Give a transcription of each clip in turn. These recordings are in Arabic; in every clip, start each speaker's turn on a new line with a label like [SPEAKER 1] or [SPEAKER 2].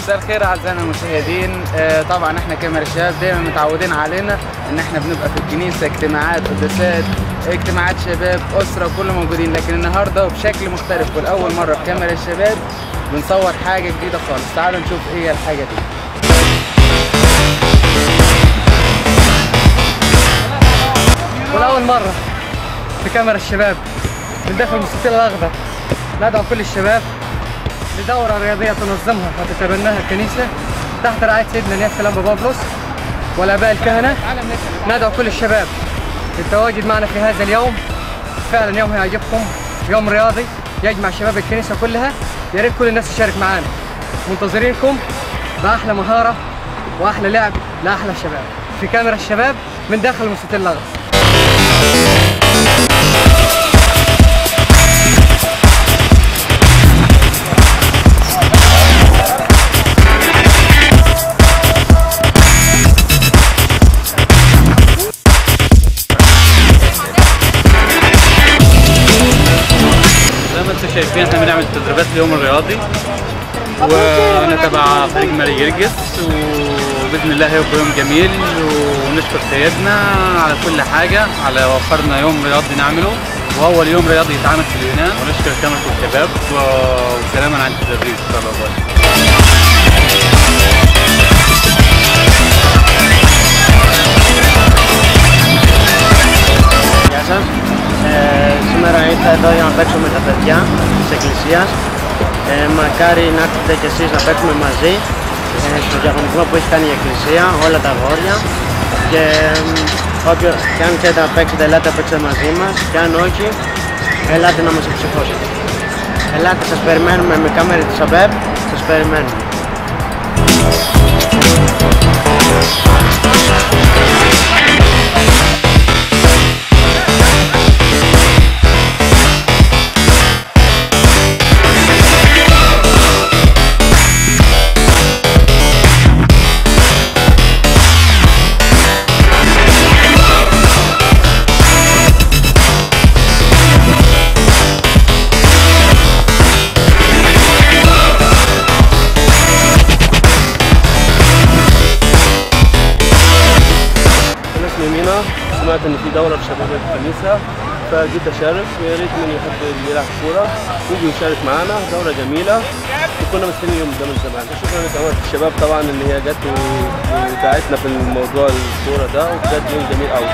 [SPEAKER 1] مساء الخير اعزائنا المشاهدين. طبعا احنا كاميرا الشباب دايما متعودين علينا ان احنا بنبقى في الكنيسه اجتماعات قداسات اجتماعات شباب اسره كله موجودين، لكن النهارده بشكل مختلف ولاول مره في كاميرا الشباب بنصور حاجه جديده خالص. تعالوا نشوف ايه هي الحاجه دي.
[SPEAKER 2] ولاول مره في كاميرا الشباب من داخل المستطيل الاخضر ندعو كل الشباب لدورة رياضية تنظمها وتتبناها الكنيسة تحت رعاية سيدنا نياف الأنبا بابلس والآباء الكهنة. ندعو كل الشباب للتواجد معنا في هذا اليوم. فعلا يوم هيعجبكم، يوم رياضي يجمع شباب الكنيسة كلها. يا ريت كل الناس تشارك معانا، منتظرينكم بأحلى مهارة وأحلى لعب لأحلى شباب في كاميرا الشباب من داخل المستطيل الأخضر.
[SPEAKER 3] شايفين احنا بنعمل تدريبات اليوم الرياضي وانا تبع فريق ماري جرجس، وباذن الله هيبقى يوم جميل ونشكر سيدنا على كل حاجه، على وفرنا يوم رياضي نعمله واول يوم رياضي يتعمل في اليونان، ونشكر كاميرا الشباب وسلاما عن التدريب ان شاء الله.
[SPEAKER 4] Σήμερα ήρθα εδώ για να παίξω με τα παιδιά της Εκκλησίας. Μακάρι να έρθετε κι εσείς να παίξουμε μαζί στο διαγωνισμό που έχει κάνει η Εκκλησία, όλα τα αγόρια. Και αν ξέρετε να παίξετε, ελάτε να παίξετε μαζί μας. Και αν όχι, ελάτε να μας υποψηφώσετε. Ελάτε, σας περιμένουμε με κάμερα της ΑΜΠΕΠ, σας περιμένουμε.
[SPEAKER 5] سمعت ان في دوره لشباب الكنيسه فجيت اشارك، ويا ريت من يحب يلعب كوره يجي يشارك معانا. دوره جميله وكنا مستنيين اليوم ده من زمان. شكرا لقناه الشباب طبعا ان هي جت ودعتنا في الموضوع الكوره ده، وبجد يوم جميل قوي.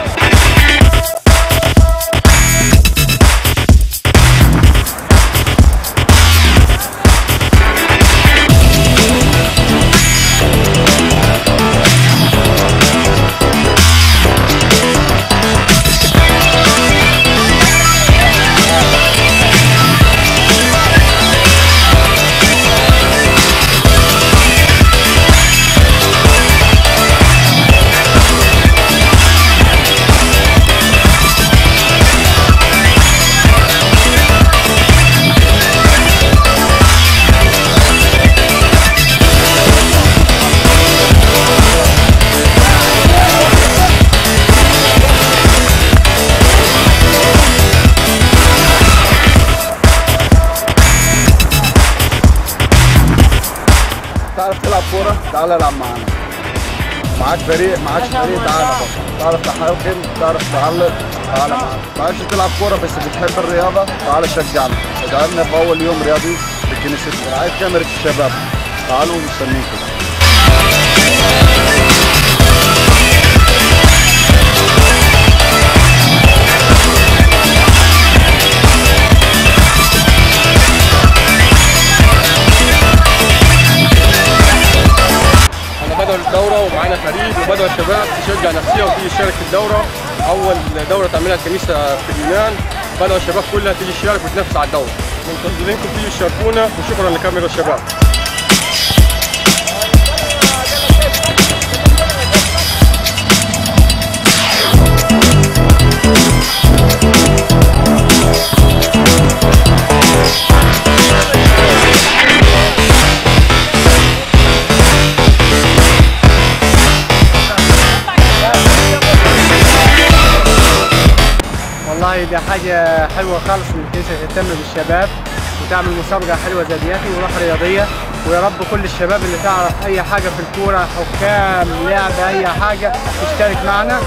[SPEAKER 1] تعرف تلعب كورة؟ تعال العب معانا. معاك فريق تعالى بقى. تعرف تحركم، تعرف تعلق، تعالى معانا. معكش تلعب كورة بس بتحب الرياضة، تعالى شجعنا. ادعمنا في أول يوم رياضي في كنيستنا. عايز كاميرا الشباب. تعالوا مستنيكم.
[SPEAKER 5] بدأوا الدورة ومعانا فريق، وبدأوا الشباب تشجع نفسها وتيجي تشارك في الدورة. أول دورة تعملها الكنيسة في اليونان، بدأوا الشباب كلها تيجي تشارك وتنافس على الدورة. منتظرينكم تيجي تشاركونا، وشكرا لكاميرا الشباب.
[SPEAKER 2] والله دي حاجة حلوة خالص إن الكنيسة تهتم بالشباب وتعمل مسابقة حلوة زي دياتي وروح رياضية. ويا رب كل الشباب اللي تعرف اي حاجه في الكوره، حكام، لعبه، اي حاجه تشترك معنا.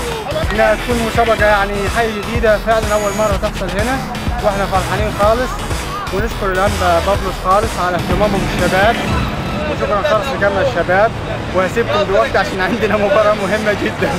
[SPEAKER 2] انها تكون مسابقه يعني حاجه جديده فعلا اول مره تحصل هنا، واحنا فرحانين خالص. ونشكر الانبا بابلوس خالص على اهتمامه بالشباب، وشكرا خالص لجمع الشباب. وهسيبكم دلوقتي عشان عندنا مباراه مهمه جدا.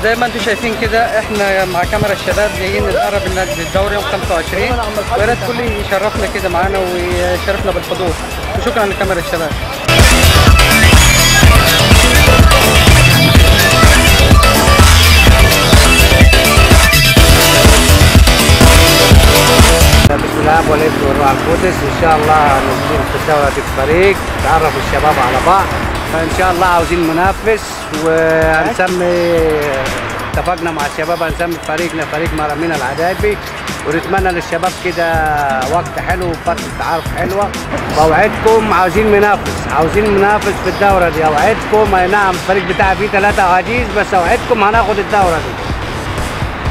[SPEAKER 2] زي ما انتم شايفين كده احنا مع كاميرا الشباب جايين نتقرب للدوري يوم 25، ويا ريت كل يشرفنا كده معانا ويشرفنا بالحضور. وشكرا لكاميرا الشباب.
[SPEAKER 4] بسم الله والابن والروح القدس. ان شاء الله ننزل في الدورة الفريق، تعرف الشباب على بعض. فان شاء الله عاوزين منافس، وهنسمي اتفقنا مع الشباب هنسمي فريقنا فريق مرامينا العجايبي، ونتمنى للشباب كده وقت حلو وفترة تعارف حلوة. بوعدكم عاوزين منافس في الدورة دي. اوعدكم اي نعم الفريق بتاعي فيه 3 عجيز، بس اوعدكم هناخد الدورة دي.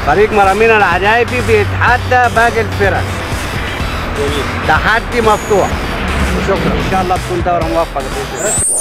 [SPEAKER 4] فريق مرامينا العجايبي بيتحدى باقي الفرق، تحدي مفتوح. وشكرا، ان شاء الله تكون دورة موفقة.